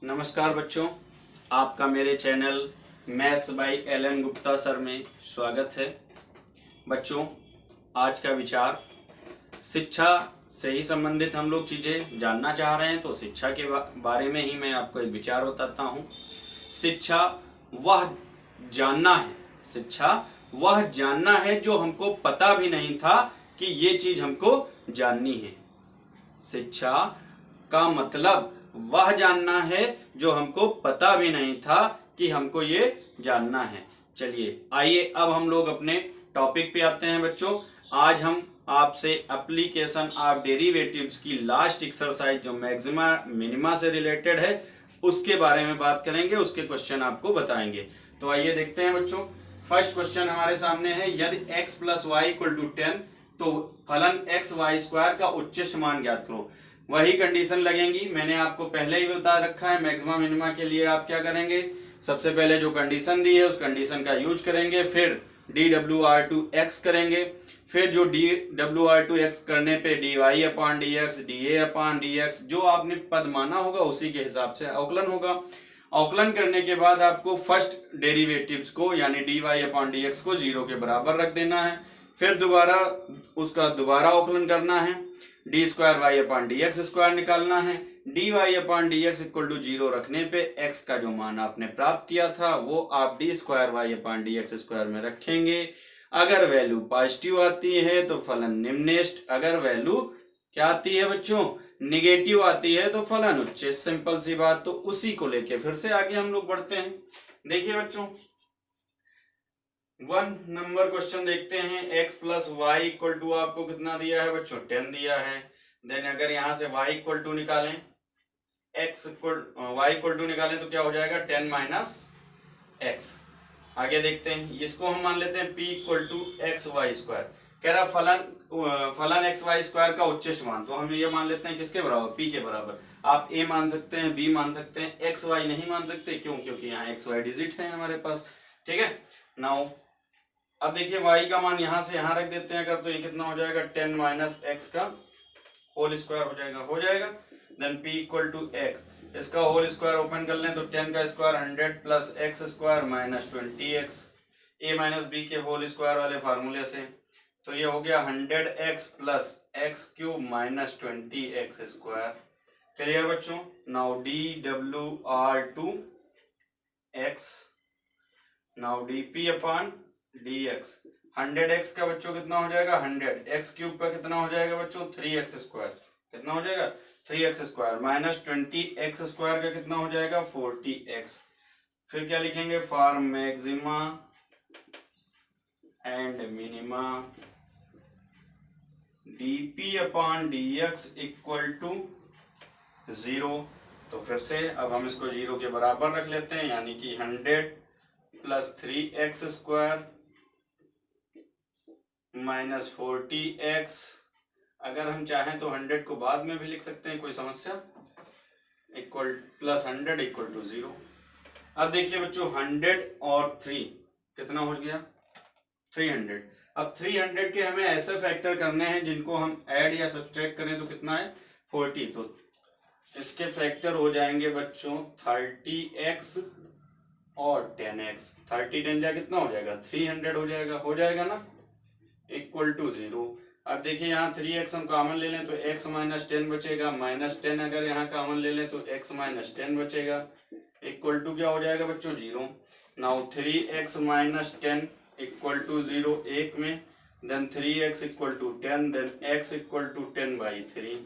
नमस्कार बच्चों, आपका मेरे channel maths by Allen Gupta sir में स्वागत है। बच्चों, आज का विचार शिक्षा से ही संबंधित हम लोग चीज़ें जानना चाह रहे हैं, तो शिक्षा के बारे में ही मैं आपको एक विचार बताता हूँ। शिक्षा वह जानना है, शिक्षा वह जानना है जो हमको पता भी नहीं था कि ये चीज़ हमको जाननी है। शिक्षा का मतलब वह जानना है जो हमको पता भी नहीं था कि हमको ये जानना है। चलिए आइए अब हम लोग अपने टॉपिक पे आते हैं। बच्चों, आज हम आपसे एप्लीकेशन ऑफ डेरिवेटिव्स की लास्ट एक्सरसाइज जो मैक्सिमा मिनिमा से रिलेटेड है उसके बारे में बात करेंगे, उसके क्वेश्चन आपको बताएंगे। तो आइए देखते हैं बच्चों। फर्स्ट क्वेश्चन हमारे सामने है, यदि x plus y equal to 10 तो फलन एक्स वाई स्क्वायर का उच्चिष्ट मान ज्ञात करो। वही कंडीशन लगेंगी, मैंने आपको पहले ही बता रखा है। मैक्सिमा मिनिमा के लिए आप क्या करेंगे, सबसे पहले जो कंडीशन दी है उस कंडीशन का यूज करेंगे, फिर DWR2x करेंगे, फिर जो DWR2x करने पे dy upon dx, dA upon dx जो आपने पद माना होगा उसी के हिसाब से अवकलन होगा। अवकलन करने के बाद आपको फर्स्ट डेरिवेटिव्स को यानी dy अपॉन dx को 0 के बराबर रख देना है, फिर दोबारा उसका दोबारा अवकलन करना है, d square y upon d x square निकालना है। D y upon d x equal to 0 रखने पे x का जो मान आपने प्राप्त किया था वो आप d square y upon d x square में रखेंगे। अगर वैल्यू पॉजिटिव आती है तो फलन निम्नेष्ट, अगर वैल्यू क्या आती है बच्चों, निगेटिव आती है तो फलन उच्च। सिंपल सी बात। तो उसी को लेके फिर से आगे हम लोग बढ़ते हैं। देखिए बच्चों, 1 नंबर क्वेश्चन देखते हैं। x plus y equal to आपको कितना दिया है बच्चों, 10 दिया है। देन अगर यहां से y इक्वल टू निकालें, y इक्वल टू निकालें तो क्या हो जाएगा, 10 माइनस एक्स। आगे देखते हैं, इसको हम मान लेते हैं p equal to x y square. कह रहा फलन एक्स वाई स्क्वायर का उच्चिष्ट मान, तो हम ये मान लेते हैं किसके बराबर, p के बराबर। आप a मान सकते हैं, b मान सकते हैं, एक्स वाई नहीं मान सकते। क्यों? क्योंकि यहाँ एक्स वाई डिजिट है हमारे पास। ठीक है। नाउ अब देखिए y का मान यहां से यहां रख देते हैं अगर, तो ये कितना हो जाएगा, 10 माइनस एक्स का होल स्क्वायर हो जाएगा। Then p equal to x, इसका होल स्क्वायर ओपन कर लें तो 10 का square 100 plus x square minus 20x, a minus b के होल स्क्वायर वाले फार्मूले से। तो ये हो गया 100x plus x cube minus 20x square. Clear बच्चों? Now DWR2x, now dp upon dx। 100x का बच्चों कितना हो जाएगा, 100 x क्यूब का कितना हो जाएगा बच्चों, 3x स्क्वायर। कितना हो जाएगा, 3x square minus 20x square का कितना हो जाएगा, 40x। फिर क्या लिखेंगे, for maxima and minima dp upon dx equal to 0। तो फिर से अब हम इसको 0 के बराबर रख लेते हैं, यानी कि 100 plus 3x square minus 40x। अगर हम चाहें तो 100 को बाद में भी लिख सकते हैं, कोई समस्या, इक्वल प्लस 100 इक्वल टू 0। अब देखिए बच्चों, 100 और 3 कितना हो गया, 300। अब 300 के हमें ऐसे फैक्टर करने हैं जिनको हम ऐड या सब्सट्रैक्ट करें तो कितना है, 40। तो इसके फैक्टर हो जाएंगे बच्चों 30x और 10x। 30 10 जा कितना हो जाएगा, 300 हो जाएगा ना, इक्वल टू 0। अब देखिए यहाँ 3x हम कॉमन ले लें तो x माइनस 10 बचेगा, माइनस 10 अगर यहाँ कॉमन ले लें तो x माइनस 10 बचेगा, इक्वल टू क्या हो जाएगा बच्चों, 0। Now 3x minus 10 equal to 0 एक में, then 3x equal to 10, then x equal to 10/3।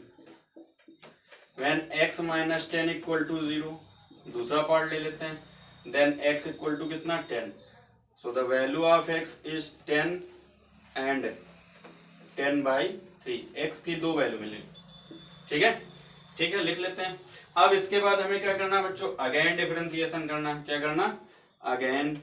When x minus 10 equal to 0, दूसरा पार्ट ले लेते हैं, देन x इक्वल टू कितना, 10। So the value of x is 10 and 10/3। x की दो value मिलेगी। ठीक है, ठीक है, लिख लेते हैं। अब इसके बाद हमें क्या करना है बच्चों, अगेन डिफरेंशिएशन करना। क्या करना, अगेन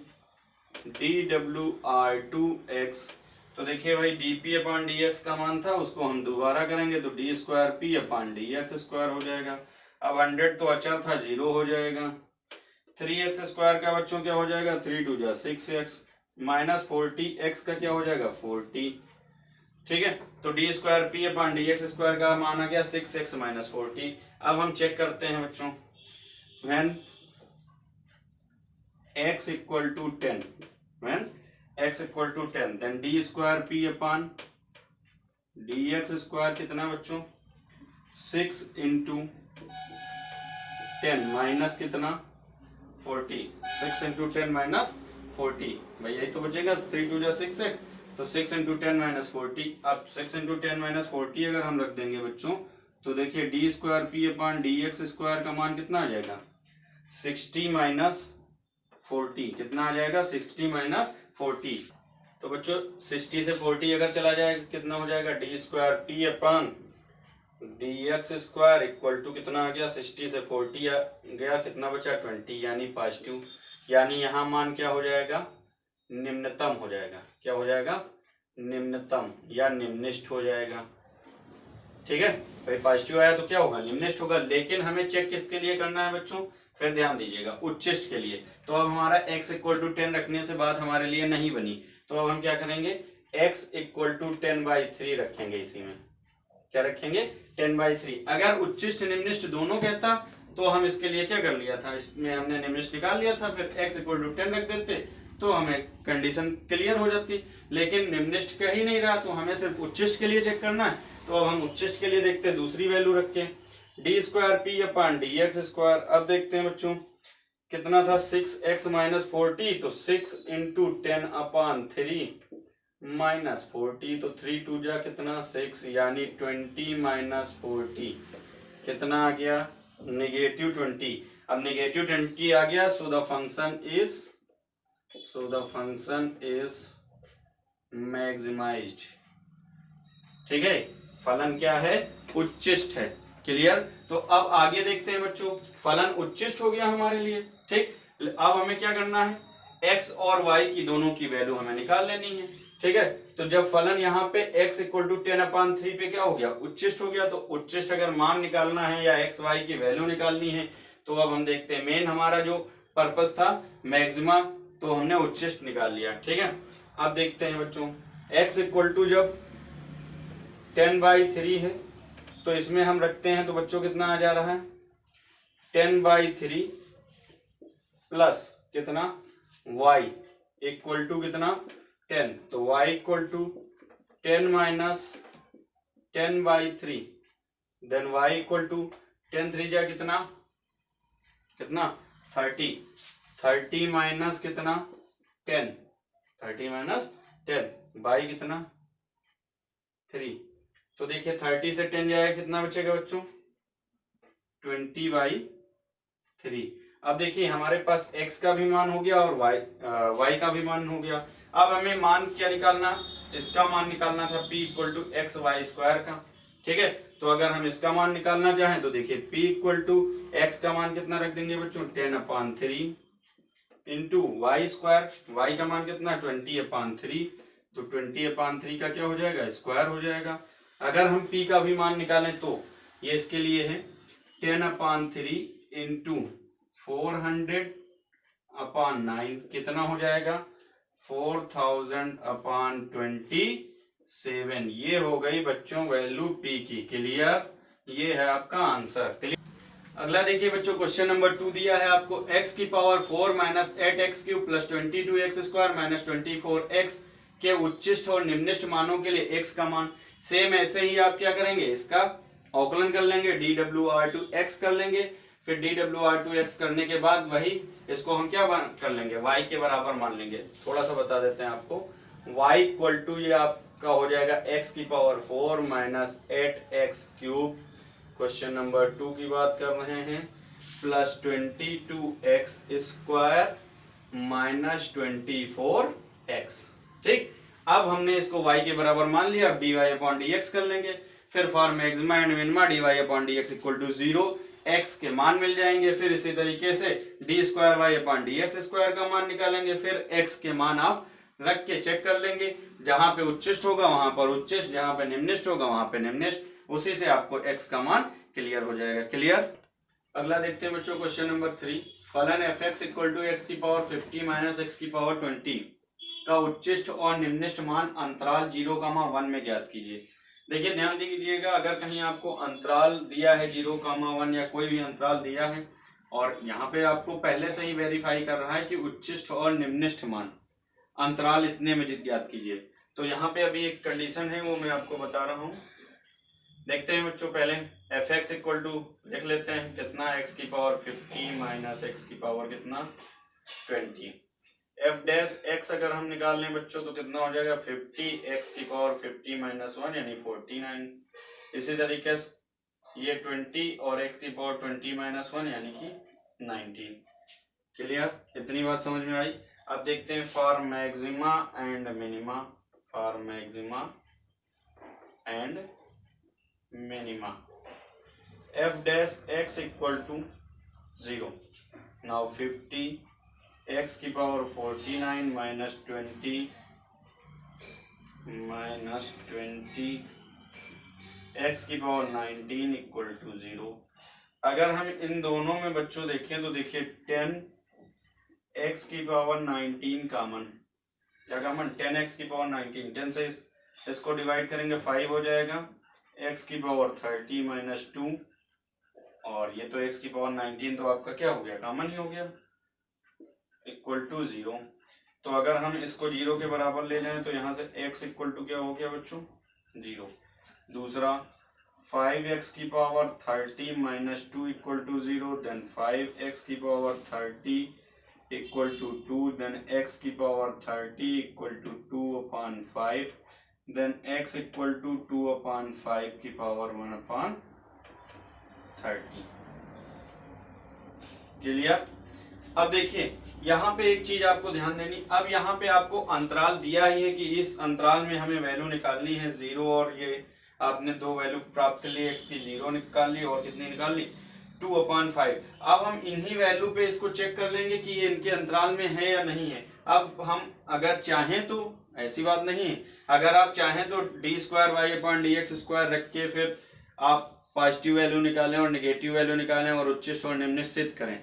DWR2x। तो देखिए भाई, dp अपॉन dx का मान था उसको हम दोबारा करेंगे तो d square p upon dx square हो जाएगा। अब 100 तो अचर था, 0 हो जाएगा। 3x स्क्वायर का बच्चों क्या हो जाएगा, 3 2 जा 6x माइनस 40x का क्या हो जाएगा, 40। ठीक है, तो D square p upon d x square का मान आ गया 6x माइनस 40। अब हम चेक करते हैं बच्चों, when x equal to 10, when x equal to 10 then d square p upon d x square कितना बच्चों 6 इंटू 10 माइनस कितना 40, 6 इंटू 10 माइनस 40, भाई यही तो बचेगा 3 2 6 6, तो 6 इंटू 10 माइनस 40। अब 6 इंटू 10 माइनस 40 अगर हम रख देंगे बच्चों तो देखिए d square p upon d x square का मान कितना आ जाएगा 60 माइनस 40, कितना आ जाएगा 60 माइनस 40। तो बच्चों 60 से 40 अगर चला जाएगा कितना हो जाएगा d square p upon d x square equal to कितना आ गया 60 से 40 आ गया, कितना बचा 20, यानी पॉजिटिव, यानी यहाँ मान क्या हो जाएगा निम्नतम हो जाएगा। क्या हो जाएगा निम्नतम या निम्निष्ठ हो जाएगा। ठीक है भाई, पॉजिटिव आया तो क्या होगा निम्निष्ठ होगा। लेकिन हमें चेक किसके लिए करना है बच्चों, फिर ध्यान दीजिएगा उच्चिष्ट के लिए। तो अब हमारा x इक्वल टू 10 रखने से बात हमारे लिए नहीं बनी, तो अब हम क्या करेंगे x इक्वल टू 10/3 रखेंगे। इसी में क्या रखेंगे 10/3। अगर उच्चिष्ट निम्निष्ठ दोनों कहता तो हम इसके लिए क्या कर लिया था, इसमें हमने निम्निष्ठ निकाल लिया था, फिर x इक्वल टू 10 रख देते तो हमें कंडीशन क्लियर हो जाती। लेकिन निम्निष्ठ कह ही नहीं रहा, तो हमें सिर्फ उच्चिष्ट के लिए चेक करना है। तो अब हम उच्चिष्ट के लिए देखते हैं दूसरी वैल्यू रख के D square p upon d x square. अब देखते हैं बच्चों कितना था 6x माइनस 40, तो 6 इंटू 10 अपॉन 3 माइनस 40, तो 3 2 जा कितना 6, यानी 20 माइनस 40 कितना आ गया नेगेटिव 20। अब नेगेटिव 20 आ गया, so the function is maximised. ठीक है, फलन क्या है उच्चिष्ट है। क्लियर। तो अब आगे देखते हैं बच्चों, फलन उच्चिष्ट हो गया हमारे लिए। ठीक, अब हमें क्या करना है x और y की दोनों की वैल्यू हमें निकाल लेनी है। ठीक है, तो जब फलन यहाँ पे x इक्वल टू 10/3 पे क्या हो गया उच्चिष्ट हो गया, तो उच्चिष्ट अगर मान निकालना है या x y की वैल्यू निकालनी है तो अब हम देखते हैं मेन हमारा जो पर्पस था मैक्सिमा, तो हमने उच्चिष्ट निकाल लिया। ठीक है, अब देखते हैं बच्चों x इक्वल टू जब 10/3 है तो इसमें हम रखते हैं तो बच्चों कितना आ जा रहा है 10/3 प्लस कितना y इक्वल टू कितना 10, तो y equal to 10 minus 10/3 then y equal to 10 3 जा कितना 30 माइनस कितना 10, 30 माइनस 10 बाई कितना 3, तो देखिए 30 से 10 जाएगा कितना बचेगा बच्चों 20/3। अब देखिए हमारे पास x का भी मान हो गया और y का भी मान हो गया। अब हमें मान क्या निकालना, इसका मान निकालना था p equal to x y square का। ठीक है, तो अगर हम इसका मान निकालना चाहें तो देखिए p इक्वल टू एक्स का मान कितना रख देंगे बच्चों 10/3 इंटू वाई स्क्वायर, y का मान कितना 20/3, तो 20/3 का क्या हो जाएगा स्क्वायर हो जाएगा। अगर हम p का भी मान निकालें तो ये इसके लिए है 10/3 इंटू 400/9 कितना हो जाएगा 4000/27। ये हो गई बच्चों वैल्यू p की। क्लियर, ये है आपका आंसर। क्लियर। अगला देखिए बच्चों क्वेश्चन नंबर 2 दिया है आपको x की power 4 minus 8x³ plus 22x² minus 24x के उच्चिष्ट और निम्निष्ठ मानों के लिए x का मान। सेम ऐसे ही आप क्या करेंगे इसका अवकलन कर लेंगे dWr2x कर लेंगे, फिर dWr2x करने के बाद वही इसको हम क्या कर लेंगे y के बराबर मान लेंगे। थोड़ा सा बता देते हैं आपको, y इक्वल टू ये आपका हो जाएगा x की power 4 minus 8x³ question number 2 की बात कर रहे हैं प्लस 22x² माइनस 24x। ठीक, अब हमने इसको y के बराबर मान लिया, अब dy/dx कर लेंगे, फिर for maxima and minima dy/dx equal to 0, x के मान मिल जाएंगे। फिर इसी तरीके से d²y/dx² का मान निकालेंगे, फिर x के मान आप रख के चेक कर लेंगे, जहां पे उच्चिष्ट होगा वहां पर उच्चिष्ट, जहां पे निम्निष्ठ होगा वहां पे निम्निष्ठ, उसी से आपको x का मान क्लियर हो जाएगा। क्लियर। अगला देखते हैं बच्चों क्वेश्चन नंबर 3, फलन fx इक्वल टू x की पावर 50 माइनस x की पावर 20 का उच्चिष्ट और निम्निष्ठ मान अंतराल 0,1 में ज्ञात कीजिए। देखिए ध्यान दीजिएगा, अगर कहीं आपको अंतराल दिया है 0,1 या कोई भी अंतराल दिया है और यहाँ पे आपको पहले से ही वेरीफाई कर रहा है कि उच्चिष्ट और निम्निष्ठ मान अंतराल इतने में ज्ञात कीजिए। तो यहाँ पे अभी एक कंडीशन है वो मैं आपको बता रहा हूँ। देखते हैं बच्चों, पहले एफ एक्स इक्वल टू लिख लेते हैं कितना, एक्स की पावर 50 माइनस एक्स की पावर कितना 20। एफ डैश एक्स अगर हम निकाल लें बच्चों तो कितना हो जाएगा 50 एक्स की पावर 50 माइनस 1 यानी 49। इसी तरीके से ये 20 और एक्स की पावर 20 माइनस 1 यानी कि 19। क्लियर, इतनी बात समझ में आई। अब देखते हैं for maxima and minima, for maxima and minima f dash x equal to 0। Now 50 x की पावर 49 माइनस 20 एक्स की पावर 19 इक्वल टू 0। अगर हम इन दोनों में बच्चों देखें तो देखिए 10 एक्स की पावर 19 कामन, क्या कामन 10 एक्स की पावर 19, 10 से इसको डिवाइड करेंगे 5 हो जाएगा, एक्स की पावर 30 माइनस 2 और ये तो एक्स की पावर 19 तो आपका क्या हो गया कॉमन ही हो गया इक्वल टू 0। तो अगर हम इसको 0 के बराबर ले जाएं तो यहाँ से x इक्वल टू क्या हो गया बच्चों 0। दूसरा 5x की power 30 minus 2 equal to 0, then 5x की power 30 equal to 2, then x की power 30 equal to 2/5, then x equal to 2/5 की पावर 1/30। क्लियर। अब देखिए यहाँ पे एक चीज आपको ध्यान देनी, अब यहाँ पे आपको अंतराल दिया ही है कि इस अंतराल में हमें वैल्यू निकालनी है 0 और ये आपने दो वैल्यू प्राप्त कर ली, x की 0 निकाल ली और कितनी निकाल ली 2/5। अब हम इन्हीं वैल्यू पे इसको चेक कर लेंगे कि ये इनके अंतराल में है या नहीं है। अब हम अगर चाहें तो ऐसी बात नहीं है, अगर आप चाहें तो d2y/dx² रख के फिर आप पॉजिटिव वैल्यू निकालें और नेगेटिव वैल्यू निकालें और उच्चिष्ट और निम्निष्ठ सिद्ध करें,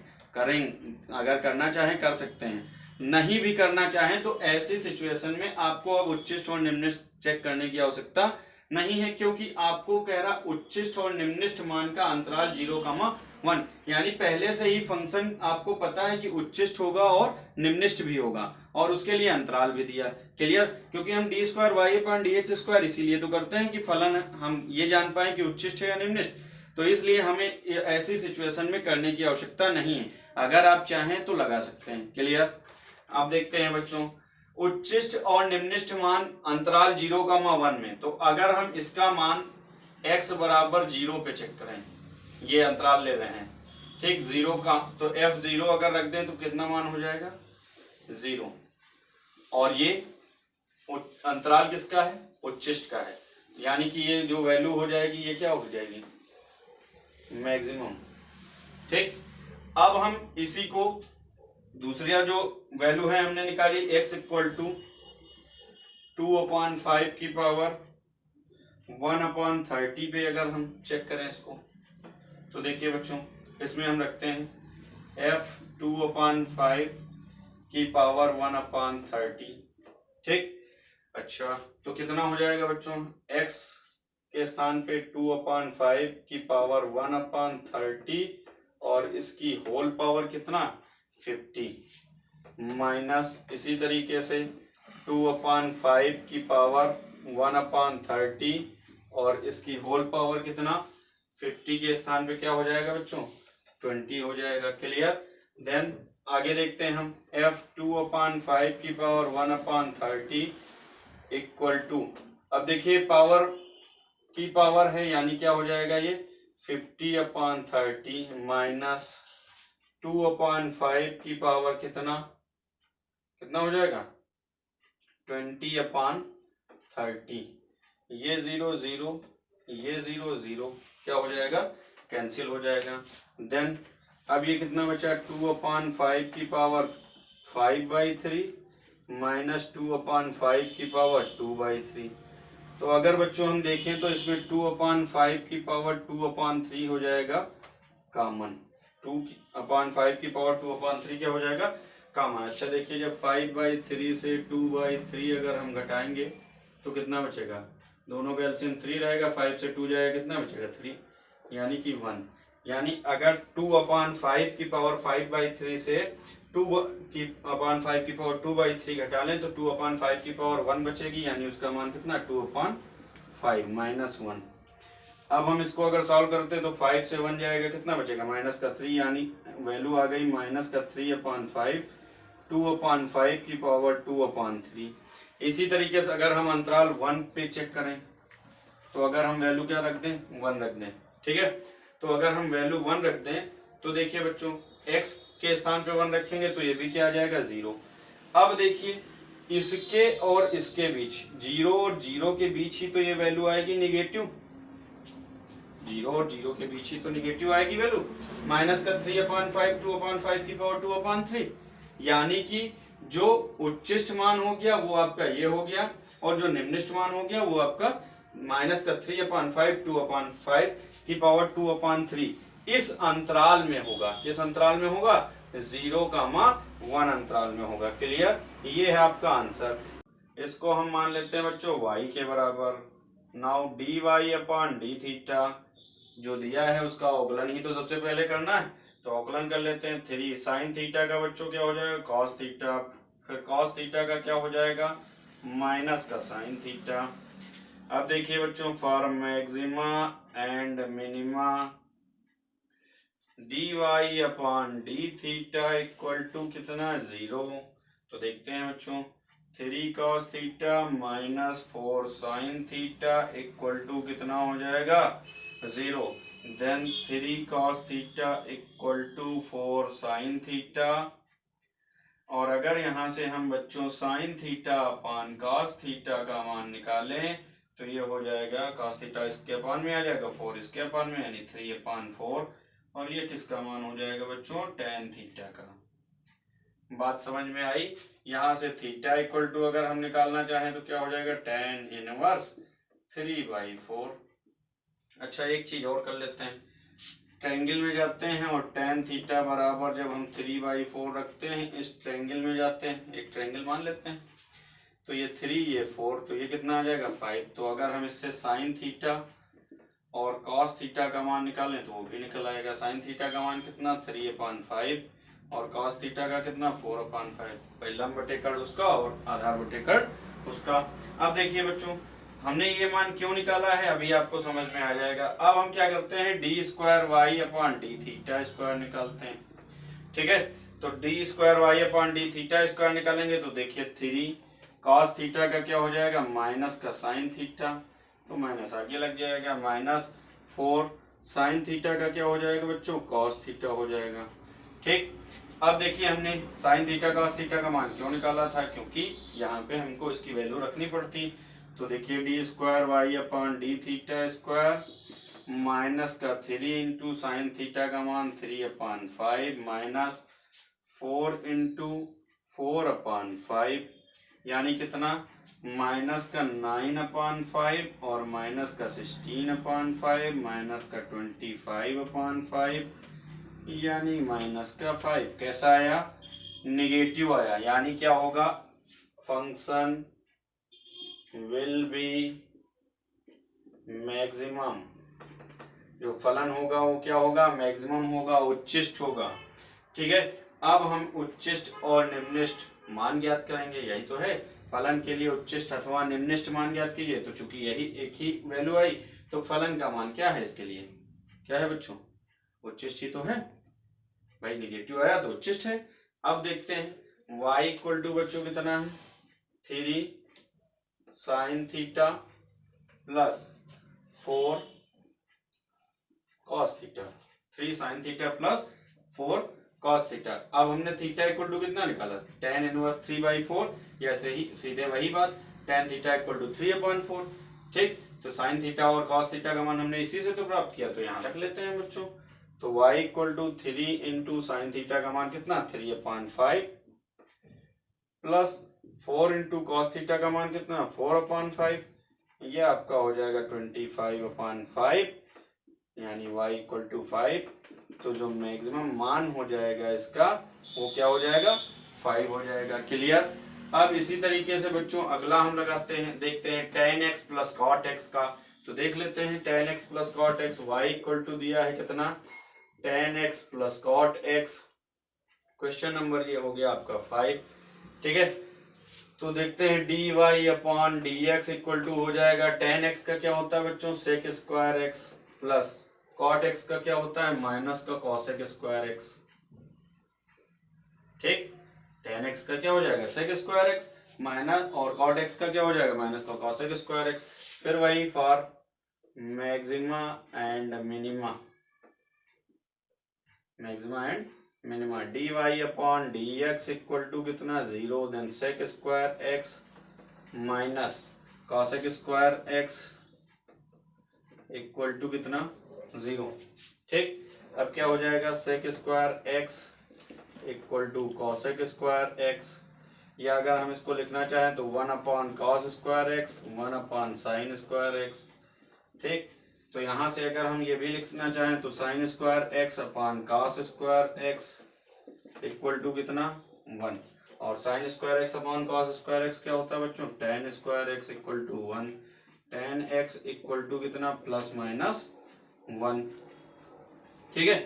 अगर करना चाहें कर सकते हैं, नहीं भी करना चाहें तो ऐसी सिचुएशन में आपको अब उच्चिष्ट और निम्निष्ठ चेक करने की आवश्यकता नहीं है, क्योंकि आपको कह रहा उच्चिष्ट और निम्निष्ठ मान का अंतराल 0,1, यानी पहले से ही फंक्शन आपको पता है कि उच्चिष्ट होगा और निम्निष्ठ भी होगा और उसके लिए अंतराल भी दिया। क्लियर, क्योंकि हम d2y/dx² इसीलिए तो करते हैं कि फलन हम ये जान पाए कि उच्चिष्ट है या निम्निष्ठ, तो इसलिए हमें ऐसी सिचुएशन में करने की आवश्यकता नहीं है, अगर आप चाहें तो लगा सकते हैं। क्लियर। आप देखते हैं बच्चों उच्चिष्ट और निम्निष्ठ मान अंतराल 0,1 में, तो अगर हम इसका मान x बराबर 0 पे चेक करें, ये अंतराल ले रहे हैं ठीक 0 का, तो f0 अगर रख दें तो कितना मान हो जाएगा 0, और ये अंतराल किसका है उच्चिष्ट का है, यानी कि ये जो वैल्यू हो जाएगी ये क्या हो जाएगी मैक्सिमम। ठीक, अब हम इसी को दूसरा जो वैल्यू है हमने निकाली x इक्वल टू 2/5 की पावर 1/30 पे अगर हम चेक करें इसको तो देखिए बच्चों इसमें हम रखते हैं f 2/5 की पावर 1/30। ठीक, अच्छा तो कितना हो जाएगा बच्चों x के स्थान पे 2/5 की पावर 1/30 और इसकी होल पावर कितना 50 माइनस इसी तरीके से 2/5 की पावर 1/30 और इसकी होल पावर कितना 50 के स्थान पे क्या हो जाएगा बच्चों 20 हो जाएगा। क्लियर। देन आगे देखते हैं हम f 2/5 की पावर 1/30 इक्वल टू, अब देखिए पावर की पावर है यानी क्या हो जाएगा ये 50/30 माइनस 2/5 की पावर कितना हो जाएगा 20/30, ये 0 0 ये 0 0 क्या हो जाएगा कैंसिल हो जाएगा। देन अब ये कितना बचा 2/5 की पावर 5/3 माइनस 2/5 की पावर 2/3। तो अगर बच्चों हम देखें तो इसमें 2/5 की पावर 2/3 हो जाएगा कॉमन, 2/5 की पावर 2/3 क्या हो जाएगा कॉमन। अच्छा देखिए जब 5/3 से 2/3 अगर हम घटाएंगे तो कितना बचेगा, दोनों का एलसीएम 3 रहेगा, 5 से 2 जाएगा कितना बचेगा 3 यानी कि 1, यानी अगर 2/5 की पावर 5/3 से 2/5 की पावर 2/3 घटा लें तो 2/5 की पावर 1 बचेगी, यानी उसका मान कितना 2/5 -1। अब हम इसको अगर सॉल्व करते तो 5 से 1 जाएगा, कितना बचेगा -3, यानी वैल्यू आ गई -3/5, 2/5 की पावर 2/3। इसी तरीके से अगर हम अंतराल 1 पे चेक करें तो अगर हम वैल्यू क्या रख दें 1 रख दें, ठीक है। तो अगर हम वैल्यू 1 रख दें तो देखिए बच्चों x के स्थान पे 1 रखेंगे तो ये भी क्या आ जाएगा 0। अब देखिए इसके और इसके बीच 0 और 0 के बीच ही तो ये वैल्यू आएगी निगेटिव, 0 और 0 के बीच ही तो निगेटिव आएगी वैल्यू, -3/5 2/5 की पावर 2/3, यानी कि जो उच्चिष्ट मान हो गया वो आपका ये हो गया और जो निम्निष्ठ मान हो गया वो आपका -3/5 2/5 की पावर 2/3 इस अंतराल में होगा। किस अंतराल में होगा 0,1 अंतराल में होगा। क्लियर, ये है आपका आंसर। इसको हम मान लेते हैं बच्चों y के बराबर। नाउ dy/d जो दिया है उसका अवकलन ही तो सबसे पहले करना है, तो अवकलन कर लेते हैं। 3 sin थीटा का बच्चों क्या हो जाएगा cos थीटा, फिर cos थीटा का क्या हो जाएगा माइनस का sin थीटा। अब देखिए बच्चों for maxima and minima dy/d equal to कितना 0। तो देखते हैं बच्चों 3 cos theta -4 sin theta equal to कितना हो जाएगा 0। Then 3 cos theta equal to 4 sin theta, और अगर यहाँ से हम बच्चों sin theta upon cos theta का मान निकालें तो ये हो जाएगा cos थीटा इसके अपान में आ जाएगा 4 इसके अपान में, यानी 3/4, और ये किसका मान हो जाएगा बच्चों tan थीटा का। बात समझ में आई। यहाँ से थीटा इक्वल टू अगर हम निकालना चाहें तो क्या हो जाएगा tan इनवर्स 3/4। अच्छा एक चीज और कर लेते हैं, ट्रायंगल में जाते हैं और tan थीटा बराबर जब हम 3/4 रखते हैं इस ट्रायंगल में जाते हैं, एक ट्रायंगल मान लेते हैं, तो ये 3 ये 4 तो ये कितना आ जाएगा 5। तो अगर हम इससे sin थीटा और cos थीटा का मान निकालें तो वो भी निकल आएगा। sin थीटा का मान कितना 3/5 और cos थीटा का कितना 4/5, भाई लंब बटे कर्ण उसका और आधार बटे कर्ण उसका। अब देखिए बच्चों हमने ये मान क्यों निकाला है अभी आपको समझ में आ जाएगा। अब हम क्या करते हैं d2y/d2 निकालते हैं, ठीक है। तो d2y/d2 निकालेंगे तो देखिए 3 cos थीटा का क्या हो जाएगा माइनस का sin थीटा, तो माइनस आगे लग जाएगा, -4 sin थीटा का क्या हो जाएगा बच्चों cos थीटा हो जाएगा, ठीक। अब देखिए हमने sin थीटा cos थीटा का मान क्यों निकाला था, क्योंकि यहाँ पे हमको इसकी वैल्यू रखनी पड़ती। तो देखिए d2y/d2 माइनस का 3 इंटू साइन थीटा का मान 3/5 माइनस 4 इंटू 4/5 यानी कितना माइनस का 9/5 और माइनस का 16/5 माइनस का 25/5 यानी माइनस का 5। कैसा आया निगेटिव आया, यानी क्या होगा फंक्शन विल बी मैक्सिमम, जो फलन होगा वो क्या होगा मैक्सिमम होगा, उच्चिष्ट होगा, ठीक है। अब हम उच्चिष्ट और निम्निष्ठ मान ज्ञात करेंगे, यही तो है फलन के लिए उच्चिष्ट अथवा निम्निष्ठ मान ज्ञात कीजिए। तो चूंकि यही एक ही वैल्यू आई तो फलन का मान क्या है इसके लिए, क्या है बच्चों उच्चिष्ट ही तो है, भाई निगेटिव आया तो उच्चिष्ट है। अब देखते हैं y इक्वल टू बच्चों कितना है 3 sin theta plus 4 cos theta, 3 sin theta plus 4 cos theta. अब हमने थीटा इक्वल टू कितना निकाला tan इनवर्स 3/4, या से ही सीधे वही बात tan थीटा इक्वल टू 3/4, ठीक। तो sin थीटा और cos थीटा का मान हमने इसी से तो प्राप्त किया, तो यहाँ रख लेते हैं बच्चों। तो y equal to 3 into sine theta का मान कितना 3/5 प्लस 4 इंटू कॉस थीटा का मान कितना 4/5, ये आपका हो जाएगा 25/5 यानी y इक्वल टू 5। तो जो मैक्सिमम मान हो जाएगा इसका वो क्या हो जाएगा 5 हो जाएगा। क्लियर। अब इसी तरीके से बच्चों अगला हम लगाते हैं, देखते हैं tan x plus cot x का। तो देख लेते हैं tan x plus cot x y equal to दिया है कितना tan x plus cot x। Question number ये हो गया आपका 5। ठीक है, तो देखते हैं d y upon d x equal to हो जाएगा tan x का क्या होता है बच्चों sec square x plus cot x का क्या होता है माइनस का cosec स्क्वायर एक्स। ठीक, tan x का क्या हो जाएगा सेक स्क्वायर एक्स माइनस और cot x का क्या हो जाएगा माइनस का cosec स्क्वायर एक्स। फिर वही for maxima and minima, maxima and minima d y upon d x equal to कितना 0 then sec square x minus cosec square x equal to कितना 0। ठीक, अब क्या हो जाएगा sec square x equal to cosec square x, या अगर हम इसको लिखना चाहें तो 1 upon cos square x 1 upon sine square x. ठीक, तो यहां से अगर हम ये भी लिखना चाहें तो sine square x upon cos square x equal to कितना 1, और sine square x upon cos square x क्या होता है बच्चों tan square x equal to 1, tan x equal to कितना प्लस माइनस 1। ठीक है,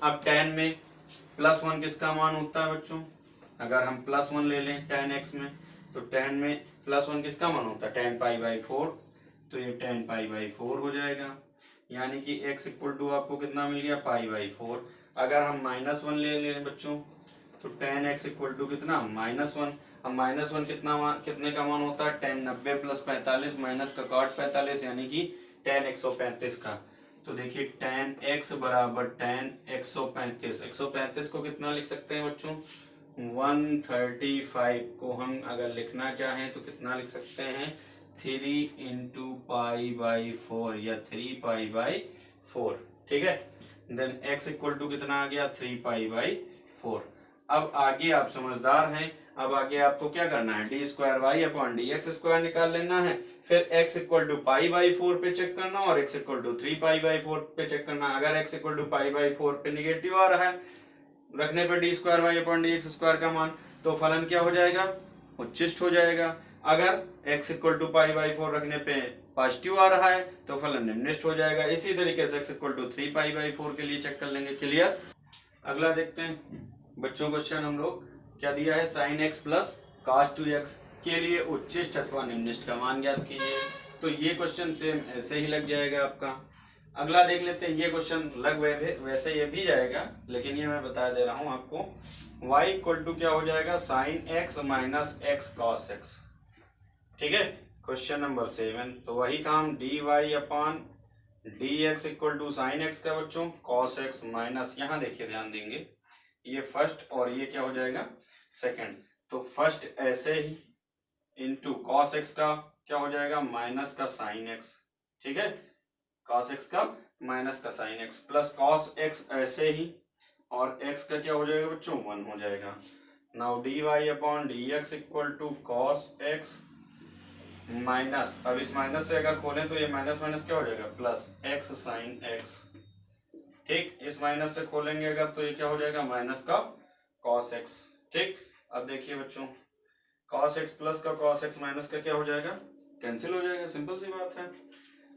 अब tan में प्लस 1 किसका मान होता है बच्चों, अगर हम प्लस 1 ले लें tan x में तो tan में प्लस 1 किसका मान होता है tan पाई बाई 4, तो ये tan पाई बाई 4 हो जाएगा, यानी कि x इक्वल टू आपको कितना मिल गया पाई बाई 4। अगर हम माइनस 1 ले लें बच्चों तो tan x इक्वल टू कितना -1। अब -1 कितने का मान होता है tan 90 प्लस 45 माइनस का cot 45 यानी कि tan 135 का। तो देखिए tan x बराबर tan 135, 135 को कितना लिख सकते हैं बच्चों 135 को हम अगर लिखना चाहें तो कितना लिख सकते हैं 3 इंटू पाई बाई 4 या 3 पाई बाई 4। ठीक है, देन x इक्वल टू कितना आ गया 3 पाई बाई 4। अब आगे आप समझदार हैं, अब आगे आपको क्या करना है d square y upon d x square निकाल लेना है, फिर x equal to pi by 4 पे चेक करना और x equal to 3 pi by 4 पे चेक करना। अगर x equal to pi by 4 पे निगेटिव आ रहा है रखने पर d square y upon d x square का मान, तो फलन क्या हो जाएगा उच्चिष्ट हो जाएगा। अगर x equal to pi by 4 रखने पे पॉजिटिव आ रहा है तो फलन निम्नलिखित हो जाएगा। इसी तरीके से x equal to 3 pi by 4 के लिए चेक कर लेंगे। क्लियर, अगला देखते हैं बच्चों क्वेश्चन हम लोग क्या दिया है sine x plus cos 2x के लिए उच्चिष्ट अथवा निम्नलिखित का मान ज्ञात कीजिए। तो ये क्वेश्चन सेम ऐसे ही लग जाएगा आपका। अगला देख लेते हैं, ये क्वेश्चन लग वैसे ये भी जाएगा लेकिन ये मैं बता दे रहा हूं आपको। y इक्वल टू क्या हो जाएगा sine x minus x cos x. ठीक है, क्वेश्चन नंबर 7। तो वही काम d y upon d x equal to sine x का बच्चों कॉस एक्स माइनस, यहाँ देखिए ध्यान देंगे ये फर्स्ट और ये क्या हो जाएगा सेकंड, तो फर्स्ट ऐसे ही इंटू कॉस एक्स का क्या हो जाएगा माइनस का साइन एक्स। ठीक है, कॉस एक्स का माइनस का sine x plus cos x ऐसे ही और एक्स का क्या हो जाएगा बच्चों 1 हो जाएगा। Now d y upon d x equal to cos x minus, अब इस माइनस से अगर खोलें तो ये माइनस माइनस क्या हो जाएगा प्लस एक्स साइन एक्स। ठीक, इस माइनस से खोलेंगे अगर तो ये क्या हो जाएगा माइनस का कॉस एक्स। ठीक, अब देखिए बच्चों कॉस एक्स प्लस का कॉस एक्स माइनस का क्या हो जाएगा कैंसिल हो जाएगा, सिंपल सी बात है।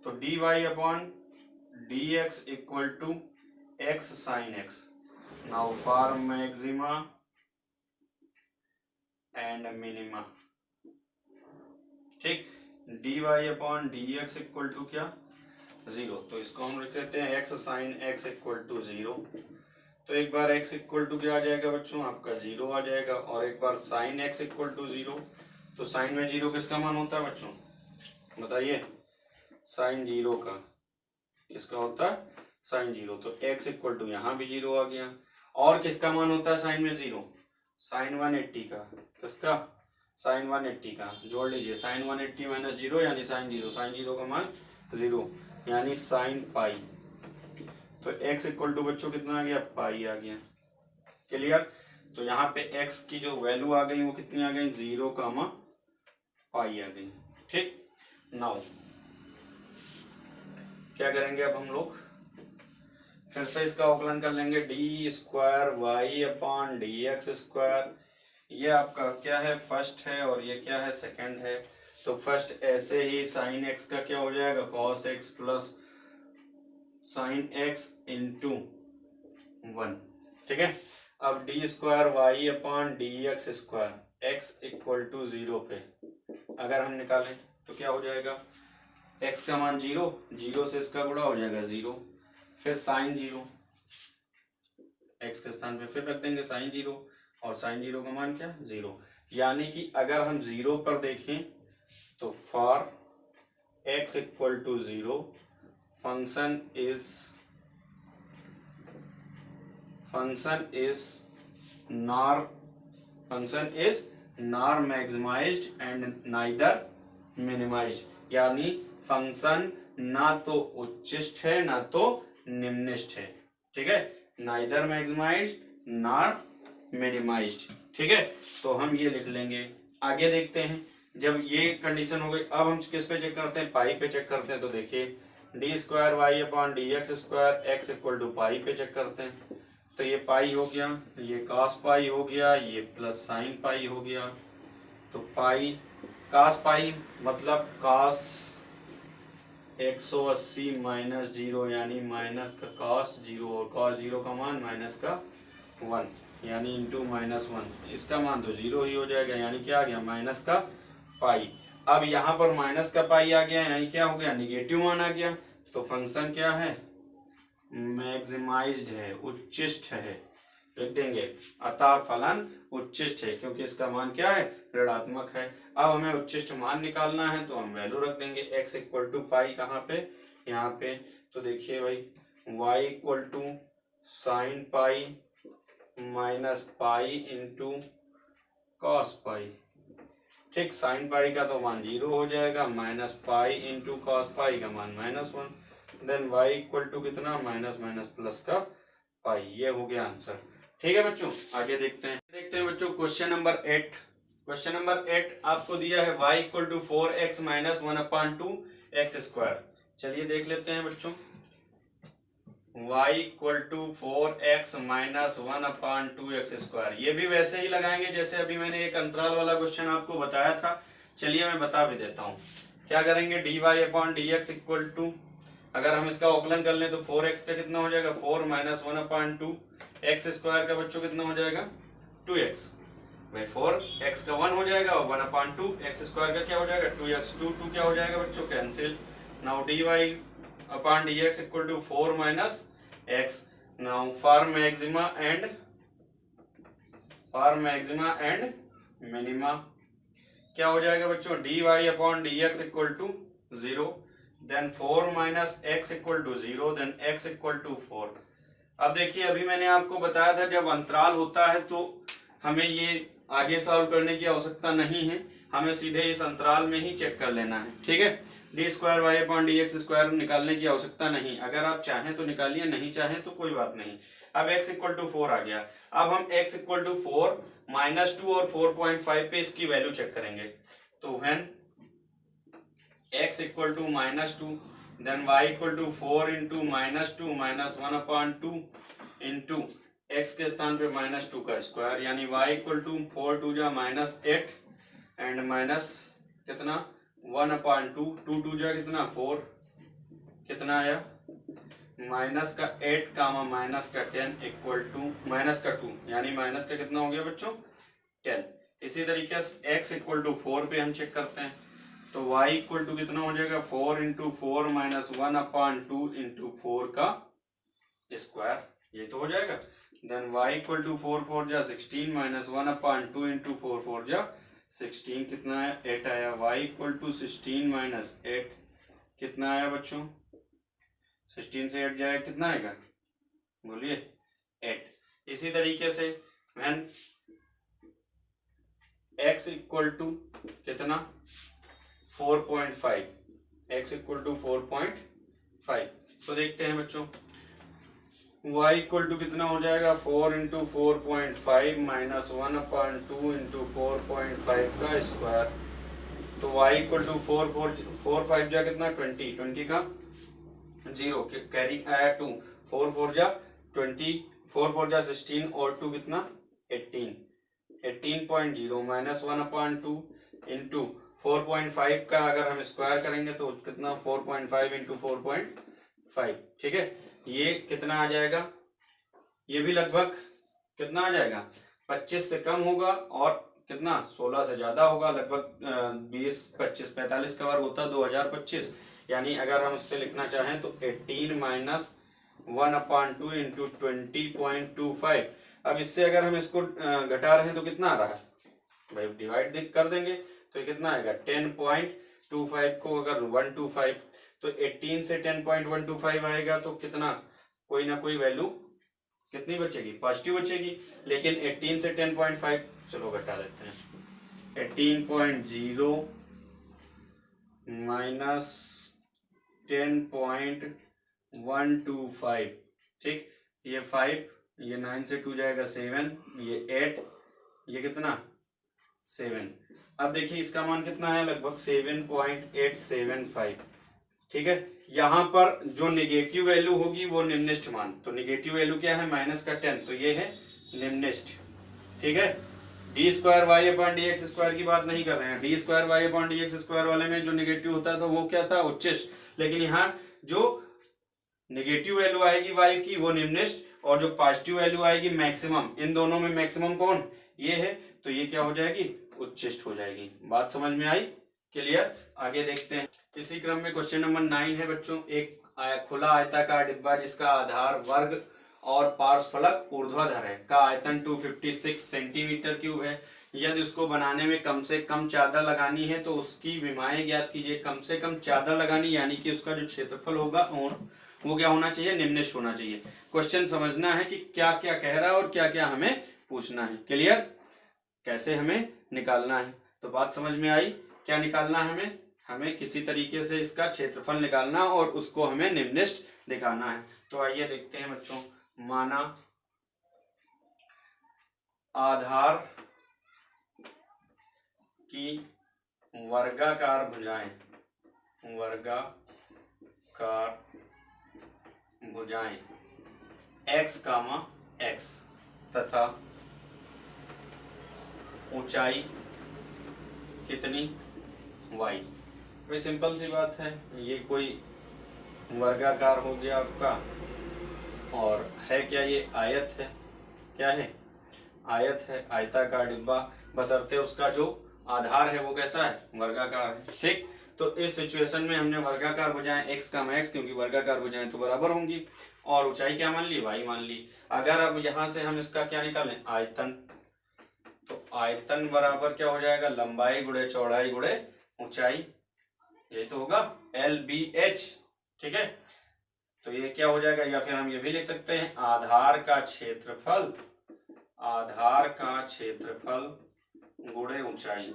तो d y upon d x equal to x sine x. Now for maxima and minima. ठीक, d y upon d x equal to क्या 0, तो इसको हम लिख लेते हैं x sine x equal to 0। तो एक बार x इक्वल टू क्या आ जाएगा बच्चों आपका 0 आ जाएगा, और एक बार साइन x इक्वल टू 0। तो साइन में 0 किसका मान होता है बच्चों बताइए, साइन 0 का किसका होता है साइन 0। तो x इक्वल टू यहाँ भी 0 आ गया, और किसका मान होता है साइन में 0 साइन 180 का, किसका साइन 180 का, जोड़ लीजिए साइन 180 माइनस 0 यानी साइन 0, साइन 0 का मान 0 यानी साइन पाई। तो x इक्वल टू बच्चों कितना आ गया पाई आ गया। क्लियर, तो यहाँ पे x की जो वैल्यू आ गई वो कितनी आ गई 0 कामा पाई आ गई। ठीक, नाउ क्या करेंगे अब हम लोग फिर से इसका अवकलन कर लेंगे d square y upon d x square. ये आपका क्या है फर्स्ट है और ये क्या है सेकंड है। तो फर्स्ट ऐसे ही साइन एक्स का क्या हो जाएगा cos x plus sine x into 1। ठीक है, अब d square y upon d x square x equal to 0 पे अगर हम निकालें तो क्या हो जाएगा, एक्स का मान 0, 0 से इसका गुणा हो जाएगा 0, फिर साइन 0, एक्स के स्थान पे फिर रख देंगे साइन 0, और साइन 0 का मान क्या 0। यानी कि अगर हम 0 पर देखें तो for x equal to 0 function is nor maximized and neither minimized. यानी फंक्शन ना तो उच्चिष्ट है ना तो निम्निष्ठ है। ठीक है, नाइदर मैक्सिमाइज्ड नॉर मिनिमाइज्ड। ठीक है, तो हम ये लिख लेंगे। आगे देखते हैं, जब ये कंडीशन हो गई अब हम किस पे चेक करते हैं, पाई पे चेक करते हैं। तो देखिए d square y upon d x square x equal to pi पे चेक करते हैं। तो ये पाई हो गया, ये कॉस पाई हो गया, ये प्लस साइन पाई हो गया। तो पाई कॉस पाई मतलब कॉस 180 माइनस 0 यानी माइनस का कॉस 0, और कॉस 0 का मान माइनस का 1 यानी इंटू माइनस 1। इसका मान तो 0 ही हो जाएगा, यानी क्या आ गया माइनस का पाई। अब यहाँ पर माइनस का पाई आ गया यानी क्या हो गया, निगेटिव मान आ गया। तो फंक्शन क्या है, मैक्सिमाइज्ड है, उच्चिष्ट है, लिख देंगे। अतः फलन उच्चिष्ट है क्योंकि इसका मान क्या है, ऋणात्मक है। अब हमें उच्चिष्ट मान निकालना है तो हम वैल्यू रख देंगे x इक्वल टू पाई, कहाँ पे, यहाँ पे। तो देखिए भाई y equal to sine pi minus pi into cos pi. ठीक, साइन पाई का तो मान 0 हो जाएगा, minus pi into cos pi का मान -1, देन y इक्वल टू कितना, माइनस माइनस प्लस का पाई। ये हो गया आंसर। ठीक है बच्चों, आगे देखते हैं बच्चों क्वेश्चन नंबर 8। क्वेश्चन नंबर 8 आपको दिया है y equal to 4x minus 1/2 x square. चलिए देख लेते हैं बच्चों, y equal to 4x minus 1/2 x square. ये भी वैसे ही लगाएंगे जैसे अभी मैंने एक अंतराल वाला क्वेश्चन आपको बताया था। चलिए मैं बता भी देता हूँ क्या करेंगे। dy upon d x equal to, अगर हम इसका अवकलन कर लें तो 4x का कितना हो जाएगा, 4 माइनस 1/2 एक्स स्क्वायर का बच्चों कितना हो जाएगा, 2x। भाई 4x का 1 हो जाएगा और 1/2 एक्स स्क्वायर का क्या हो जाएगा, 2x। 2 क्या हो जाएगा बच्चों, cancel. Now dy upon dx equal to 4 minus x। Now for maxima and minima क्या हो जाएगा बच्चों, dy upon dx equal to 0, then 4 minus x equal to 0, then x equal to 4। अब देखिए अभी मैंने आपको बताया था जब अंतराल होता है तो हमें ये आगे सॉल्व करने की आवश्यकता नहीं है, हमें सीधे इस अंतराल में ही चेक कर लेना है। ठीक है, d square y upon d x square निकालने की आवश्यकता नहीं, अगर आप चाहें तो निकालिए, नहीं चाहें तो कोई बात नहीं। अब x इक्वल टू 4 आ गया, अब हम x इक्वल टू 4 -2 और 4.5 पे इसकी वैल्यू चेक करेंगे। तो when x equal to -2 then y equal to 4 into -2 minus 1/2 into x के स्थान पे -2 का स्क्वायर, यानी y इक्वल टू 4 2 जा -8 एंड माइनस कितना 1/2, 2 2 जा कितना 4, कितना आया माइनस का 8 कामा माइनस का 10 इक्वल टू माइनस का 2, यानी माइनस का कितना हो गया बच्चों 10। इसी तरीके से x इक्वल टू 4 पे हम चेक करते हैं तो y इक्वल टू कितना हो जाएगा 4 इंटू 4 माइनस 1/2 इंटू 4 का स्क्वायर, ये तो हो जाएगा। देन y इक्वल टू 4 4 जा 16 माइनस 1/2 इंटू 4 4 जा 16, कितना आया 8 आया। y इक्वल टू 16 माइनस 8 कितना आया बच्चों, 16 से 8 जाए कितना आएगा बोलिए 8। इसी तरीके से व्हेन x इक्वल टू कितना 4.5, x इक्वल टू 4.5, तो देखते हैं बच्चों y इक्वल टू कितना हो जाएगा 4 इंटू 4.5 माइनस 1/2 इंटू 4.5 का स्क्वायर। तो y इक्वल टू 4 5 जा कितना 20 का 0 कैरी आया 2, 4 4 जा 20, 4 4 जा 16 और 2 कितना 18.0 माइनस 1/2 इंटू 4.5 का अगर हम स्क्वायर करेंगे तो कितना 4.5 इंटू 4.5। ठीक है, ये कितना आ जाएगा ये भी लगभग कितना आ जाएगा, 25 से कम होगा, और कितना 16 से ज्यादा होगा, लगभग 20 25 45 का वर्ग होता है 2025। यानी अगर हम इससे लिखना चाहें तो 18 माइनस 1/2 इंटू 20.25। अब इससे अगर हम इसको घटा रहे हैं तो कितना आ रहा है भाई, डिवाइड कर देंगे तो कितना आएगा 10.25 को अगर 125, तो 18 से 10.125 आएगा तो कितना, कोई ना कोई वैल्यू कितनी बचेगी, पॉजिटिव बचेगी। लेकिन 18 से 10.5, चलो घटा देते हैं, 18.0 माइनस 10.125, ठीक, ये 5, ये 9 से 2 जाएगा 7, ये 8, ये कितना 7। अब देखिए इसका मान कितना है, लगभग 7.875, ठीक है। यहां पर जो निगेटिव वैल्यू होगी वो निम्निष्ठ मान, तो निगेटिव वैल्यू क्या है, -10, तो ये है निम्निष्ठ, ठीक है। d2y/dx² की बात नहीं कर रहे हैं, d2y/dx² वाले में जो निगेटिव होता है तो वो क्या था, उच्चिष्ट, लेकिन यहाँ जो निगेटिव वैल्यू आएगी y की वो निम्निष्ठ, और जो पॉजिटिव वैल्यू आएगी मैक्सिमम, इन दोनों में मैक्सिमम कौन, ये है, तो ये क्या हो जाएगी, उच्चिष्ट हो जाएगी। बात समझ में आई, क्लियर। आगे देखते हैं। इसी क्रम में क्वेश्चन नंबर 9 है बच्चों, एक खुला आयताकार डिब्बा जिसका आधार वर्ग और पार्श्वफलक ऊर्ध्वाधर है का आयतन 256 सेंटीमीटर क्यूब है। यदि उसको बनाने में कम से कम चादर लगानी है तो उसकी विमाएं ज्ञात कीजिए। कम से कम चादर लगानी यानी कि उसका जो क्षेत्रफल होगा और वो क्या होना चाहिए, निम्नलिखित होना चाहिए। क्वेश्चन समझना है कि क्या क्या कह रहा है और क्या क्या हमें पूछना है, क्लियर, कैसे हमें निकालना है। तो बात समझ में आई, क्या निकालना है हमें, हमें किसी तरीके से इसका क्षेत्रफल निकालना और उसको हमें निम्नलिखित दिखाना है। तो आइए देखते हैं बच्चों, माना आधार की वर्गाकार भुजाएं, x, x तथा ऊंचाई कितनी y। कोई सिंपल सी बात है, ये कोई वर्गाकार हो गया आपका, और है क्या, ये आयत है, क्या है, आयत है, आयताकार डिब्बा, बशर्ते उसका जो आधार है वो कैसा है, वर्गाकार है, ठीक। तो इस सिचुएशन में हमने वर्गाकार भुजाएं x, क्योंकि वर्गाकार भुजाएं तो बराबर होंगी, और ऊंचाई क्या मान ली, y मान ली। अगर अब यहां से हम इसका क्या निकालें, आयतन, तो आयतन बराबर क्या हो जाएगा, लंबाई गुणे चौड़ाई गुणे ऊंचाई, यही तो होगा LBH, ठीक है। तो ये क्या हो जाएगा, या फिर हम ये भी लिख सकते हैं आधार का क्षेत्रफल गुणे ऊंचाई।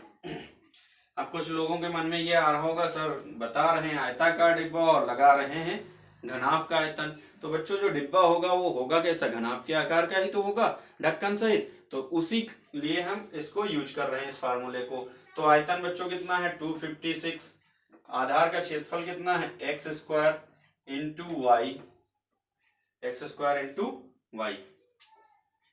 अब कुछ लोगों के मन में ये आ रहा होगा, सर बता रहे हैं आयताकार डिब्बा और लगा रहे हैं घनाभ का आयतन, तो बच्चों जो डिब्बा होगा वो होगा कैसा, घनाभ के आकार का ही तो होगा, ढक्कन सहित, तो उसी लिए हम इसको यूज कर रहे हैं इस फार्मूले को। तो आयतन बच्चों कितना है 256, आधार का क्षेत्रफल कितना है x² इंटू वाई,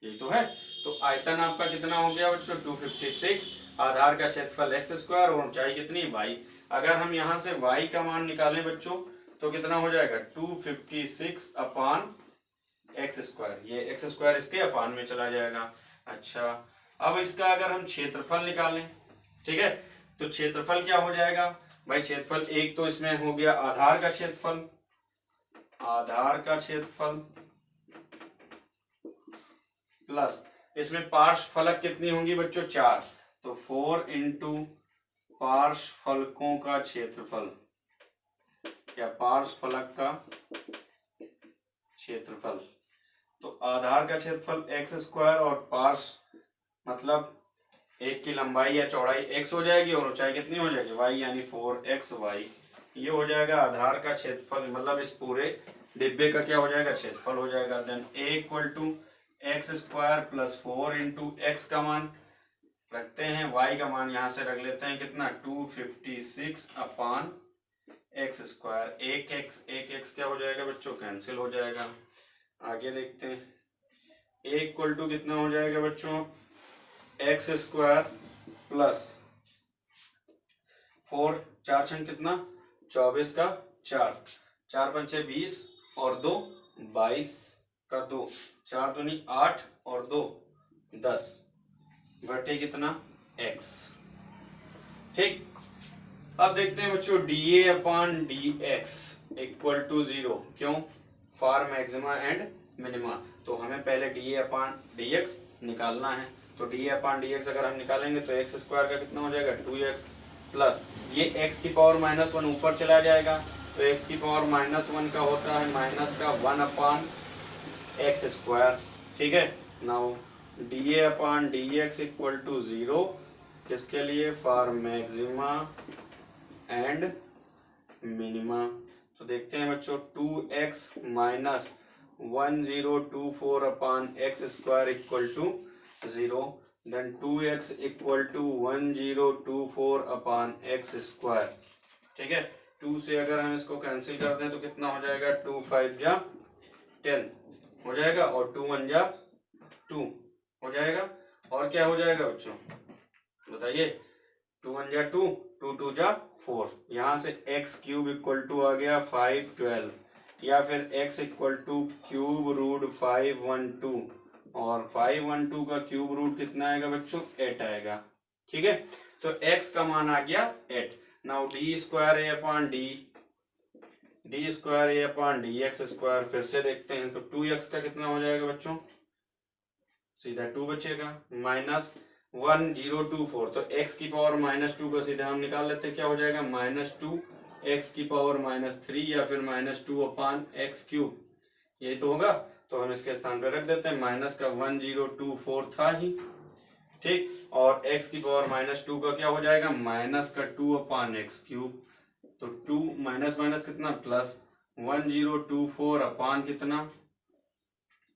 यही तो है। तो आयतन आपका कितना हो गया बच्चों 256, आधार का क्षेत्रफल x² और ऊंचाई कितनी y। अगर हम यहां से y का मान निकालें बच्चों तो कितना हो जाएगा 256/x², ये x² इसके अपान में चला जाएगा। अच्छा, अब इसका अगर हम क्षेत्रफल निकालें, ठीक है, तो क्षेत्रफल क्या हो जाएगा भाई, क्षेत्रफल एक तो इसमें हो गया आधार का क्षेत्रफल प्लस इसमें पार्श्वफलक कितनी होंगी बच्चों 4, तो 4 इंटू पार्श्वफलकों का क्षेत्रफल, या पार्श्वफलक का क्षेत्रफल। तो आधार का क्षेत्रफल x² और पार्श्व मतलब एक की लंबाई या चौड़ाई x हो जाएगी और ऊंचाई कितनी हो जाएगी y, यानी 4xy, ये हो जाएगा आधार का क्षेत्रफल, मतलब इस पूरे डिब्बे का क्या हो जाएगा, क्षेत्रफल हो जाएगा। Then a = x² + 4 into x का मान रखते हैं, y का मान यहां से रख लेते हैं कितना 256/x², एक x क्या हो जाएगा बच्चों, कैंसिल हो जाएगा। आगे देखते हैं, a = कितना हो जाएगा बच्चों x² + 4, 4 छंग कितना 24 का 4, 4 पंचे 20 और 2 22, का 2, 4 दूनी 8 और 2 10 बटे कितना x। ठीक, अब देखते हैं बच्चों dA upon dx equal to 0। क्यों? For maxima and minima. तो हमें पहले dA अपॉन dx निकालना है। तो dA अपॉन dx अगर हम निकालेंगे तो एक्स स्क्वायर का कितना हो जाएगा 2x प्लस ये x की पावर -1 ऊपर चला जाएगा तो x की पावर -1 का होता है माइनस का 1 अपॉन एक्स स्क्वायर। ठीक है, now dA upon dx equal to 0 किसके लिए? For maxima and minima. तो देखते हैं बच्चों 2x minus 1024 upon x square equal to 0, then 2x equal to 1024 upon x square. ठीक है, 2 से अगर हम इसको कैंसिल कर दें तो कितना हो जाएगा? 2 5 जा 10 हो जाएगा और 2 1 जा 2 हो जाएगा। और क्या हो जाएगा बच्चों बताइए? 2 1 जा 2, 2 2 जा 4। यहाँ से x क्यूब इक्वल टू आ गया 512 या फिर x equal to cube root 512 और 512 का क्यूब रूट कितना आएगा बच्चों? 8 आएगा। ठीक है, तो x का मान आ गया 8। नाउ डी स्क्वायर ए अपॉन डी स्क्वायर ए अपॉन डी एक्स स्क्वायर फिर से देखते हैं तो 2x का कितना हो जाएगा बच्चों? सीधा 2 बचेगा माइनस 1024 तो x की पावर -2 का सीधा हम निकाल लेते हैं। क्या हो जाएगा? -2 x की पावर -3 या फिर -2 अपॉन एक्स क्यूब, यही तो होगा। तो हम इसके स्थान पर रख देते हैं माइनस का 1024 था ही। ठीक, और x की पावर -2 का क्या हो जाएगा? माइनस का 2 अपॉन एक्स क्यूब। तो 2 माइनस माइनस कितना प्लस 1024 अपॉन कितना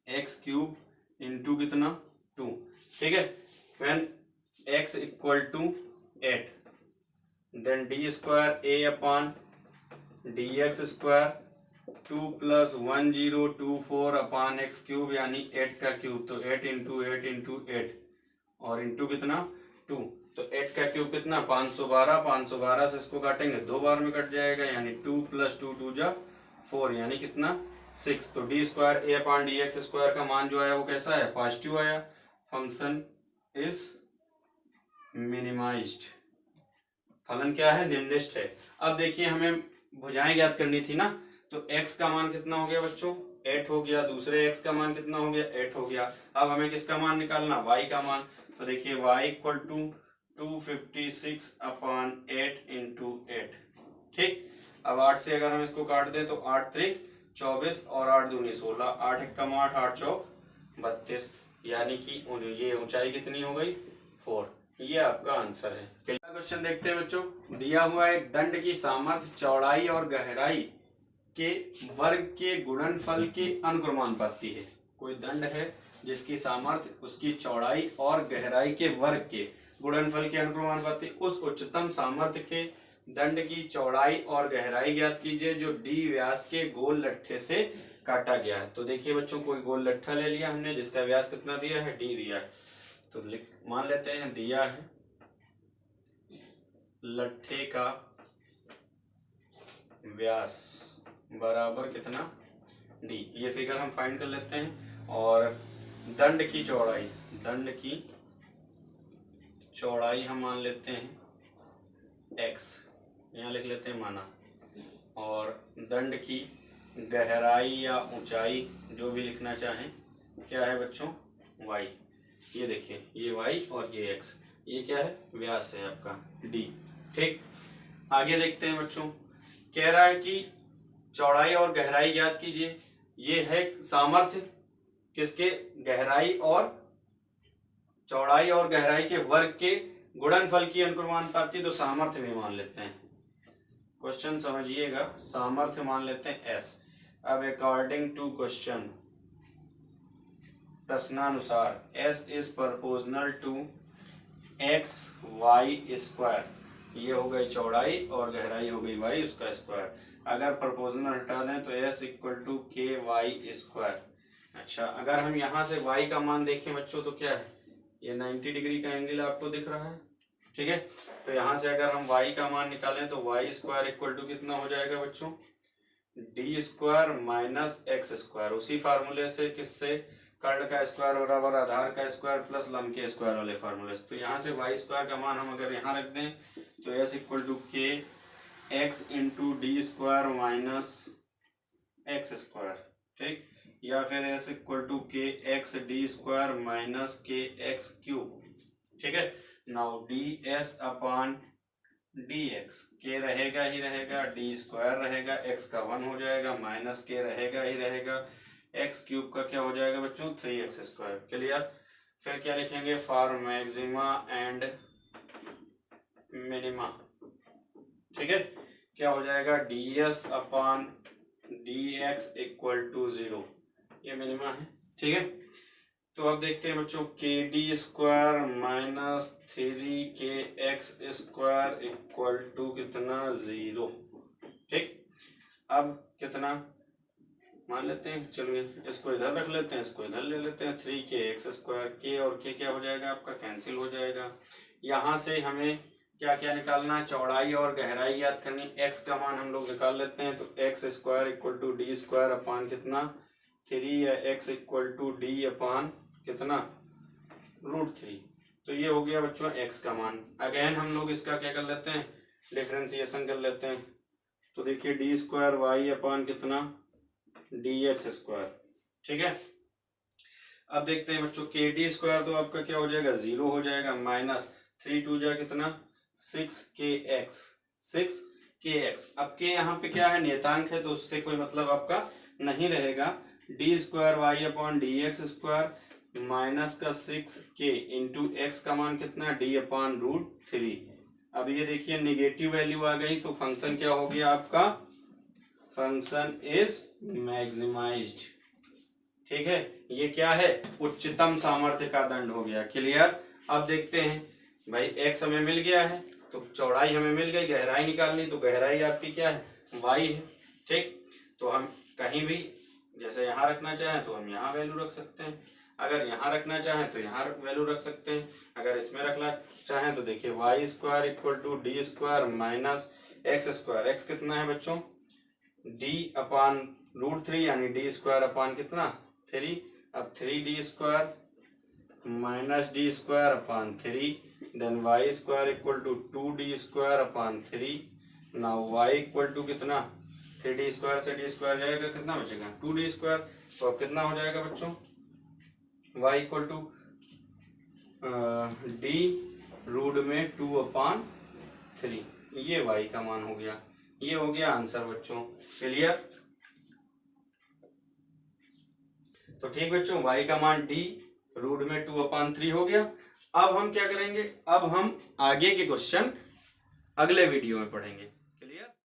एक्स क्यूब इंटू कितना 2। ठीक है, when x equal to 8 then d square a upon dx square 2 plus 1024 upon x cube यानी 8 का क्यूब। तो 8 इंटू 8 इंटू 8 और इंटू कितना 2। तो 8 का क्यूब कितना 512, 512 से इसको काटेंगे 2 बार में कट जाएगा यानी 2 प्लस 2 2 जा 4 यानी कितना 6। तो डी स्क्वायर ए अपॉन डी एक्स स्क्वायर का मान जो आया वो कैसा है? पॉजिटिव आया। Function is minimised. फलन क्या है? निर्दिष्ट है। अब देखिए हमें भुजाएं ज्ञात करनी थी ना, तो x का मान कितना हो गया बच्चों? 8 हो गया। दूसरे x का मान कितना हो गया? 8 हो गया। अब हमें किसका मान निकालना? y का मान। तो देखिए y equal to 256 upon 8 into 8। ठीक, अब 8 से अगर हम इसको काट दें तो 8 त्रिक 24 और 8 दूनी 16, 8 एकम 8, 8 चौक 32 यानी कि ये ऊंचाई कितनी हो गई? 4। ये आपका आंसर है। पहला क्वेश्चन देखते हैं बच्चों। दिया हुआ एक दंड की सामर्थ्य चौड़ाई और गहराई के वर्ग के गुणनफल के अनुक्रमानुपाती है। कोई दंड है जिसकी सामर्थ्य उसकी चौड़ाई और गहराई के वर्ग के गुणनफल के अनुक्रमानुपाती। उस उच्चतम सामर्थ्य के दंड की चौड़ाई और गहराई ज्ञात कीजिए जो डी व्यास के गोल लट्ठे से काटा गया है। तो देखिए बच्चों कोई गोल लट्ठा ले लिया हमने जिसका व्यास कितना दिया है? डी दिया है। तो मान लेते हैं दिया है लट्ठे का व्यास बराबर कितना? डी। ये फिगर हम फाइंड कर लेते हैं। और दंड की चौड़ाई हम मान लेते हैं x, यहाँ लिख लेते हैं माना। और दंड की गहराई या ऊंचाई जो भी लिखना चाहें क्या है बच्चों? y। ये देखिए ये y और ये x, ये क्या है? व्यास है आपका d। ठीक, आगे देखते हैं बच्चों। कह रहा है कि चौड़ाई और गहराई ज्ञात कीजिए। ये है सामर्थ्य किसके? गहराई और चौड़ाई और गहराई के वर्ग के गुणनफल की अनुक्रमानुपाती। तो सामर्थ्य भी मान लेते हैं। क्वेश्चन समझिएगा, सामर्थ्य मान लेते हैं s। अब अकॉर्डिंग टू क्वेश्चन, प्रश्नानुसार s is proportional to x y square. ये हो गई चौड़ाई और गहराई हो गई y उसका स्क्वायर। अगर प्रोपोर्शनल हटा दें तो s इक्वल टू के वाई स्क्वायर। अच्छा, अगर हम यहाँ से y का मान देखें बच्चों तो क्या है? ये 90 डिग्री का एंगल आपको दिख रहा है। ठीक है, तो यहाँ से अगर हम y का मान निकालें तो y स्क्वायर इक्वल टू कितना हो जाएगा बच्चों? D square minus x square, उसी फार्मूले से, किससे, कर्ण का स्क्वायर बराबर आधार का स्क्वायर प्लस लंब के स्क्वायर वाले फार्मूले से। तो यहाँ से वाई स्क्वायर का मान हम अगर यहाँ रख दें तो एस इक्वल टू के x into D square minus x square, ठीक, या फिर एस इक्वल टू के एक्स डी स्क्वायर माइनस के एक्स क्यूब, ठीक है। Now D s upon d x, के रहेगा ही रहेगा, डी स्क्वायर रहेगा, एक्स का 1 हो जाएगा, माइनस के रहेगा ही रहेगा, एक्स क्यूब का क्या हो जाएगा बच्चों 3x स्क्वायर। क्लियर। फिर क्या लिखेंगे, फॉर मैक्सिमा एंड मिनिमा, ठीक है, क्या हो जाएगा d s upon d x equal to 0, ये मिनिमा है, ठीक है। तो अब देखते हैं बच्चों, के डी स्क्वायर माइनस 3 के एक्स स्क्वायर इक्वल टू कितना 0, ठीक। अब कितना मान लेते हैं, चलिए इसको इधर रख लेते हैं, इसको इधर ले लेते हैं, 3 के एक्स स्क्वायर, के और के क्या हो जाएगा आपका कैंसिल हो जाएगा। यहाँ से हमें क्या क्या निकालना है, चौड़ाई और गहराई याद करनी। एक्स का मान हम लोग निकाल लेते हैं, तो x square equal to d square upon कितना 3, या x equal to d upon कितना √3। तो ये हो गया बच्चों एक्स का मान। अगेन हम लोग इसका क्या कर लेते हैं, डिफ्रेंसिएशन कर लेते हैं। तो देखिए डी स्क्वायर वाई अपान कितना डी एक्स स्क्वायर, ठीक है। अब देखते हैं बच्चों, के डी स्क्वायर तो आपका क्या हो जाएगा 0 हो जाएगा, माइनस 3 2 जा कितना 6 के एक्स। अब के यहाँ पे क्या है, नियतांक है, तो उससे कोई मतलब आपका नहीं रहेगा। D square y upon d x square minus का 6 के इंटू एक्स का मान कितना डी अपॉन √3। अब ये देखिए निगेटिव वैल्यू आ गई, तो फंक्शन क्या हो गया आपका, फंक्शन इज मैक्सिमाइज्ड, ठीक है। ये क्या है, उच्चतम सामर्थ्य का दंड हो गया। क्लियर। अब देखते हैं भाई, एक्स हमें मिल गया है, तो चौड़ाई हमें मिल गई, गहराई निकालनी, तो गहराई आपकी क्या है, वाई है, ठीक। तो हम कहीं भी जैसे यहाँ रखना चाहें तो हम यहाँ वैल्यू रख सकते हैं, अगर यहाँ रखना चाहें तो यहाँ वैल्यू रख सकते हैं, अगर इसमें रखना चाहें तो देखिए y square equal to d square minus x square. X कितना है बच्चों, डी अपान √3, यानी डी स्क्वायर अपान कितना 3। अब 3d square minus d square upon 3, then y square equal to 2d square upon 3। Now y equal to कितना, 3d square से D square जाएगा, कितना बचेगा 2d स्क्वायर। तो अब कितना हो जाएगा बच्चों, y इक्वल टू डी √2/3, ये y का मान हो गया। ये हो गया आंसर बच्चों। क्लियर। तो ठीक बच्चों, y का मान d √2/3 हो गया। अब हम क्या करेंगे, अब हम आगे के क्वेश्चन अगले वीडियो में पढ़ेंगे।